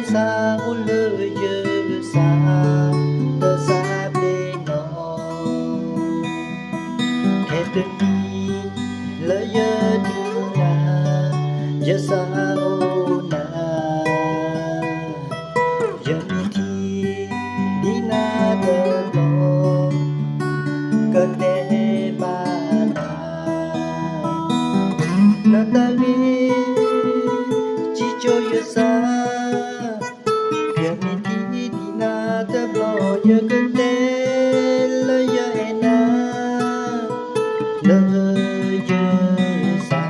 sa u lơ yơ sa tơ sa bê nọ khe tên đi lơ yơ đi na yơ sa ô na yơ mi thi đi na tơ lo cơ tê ba na na ta li chỉ cho yơ sa yơ mi thi đi na tơ lo yơ cơ tê lơ yơ e na lơ yơ sa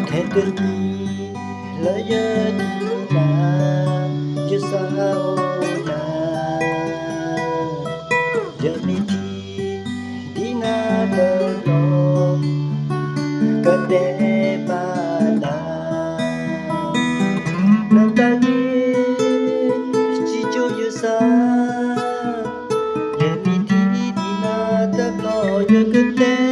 khe tên đi lỡ yơ đi na yơ sa ô na yơ mi thi đi na tơ lo cơ tê ba na na ta đi chỉ cho yơ sa yơ mi thi đi na tơ lo yơ cơ tê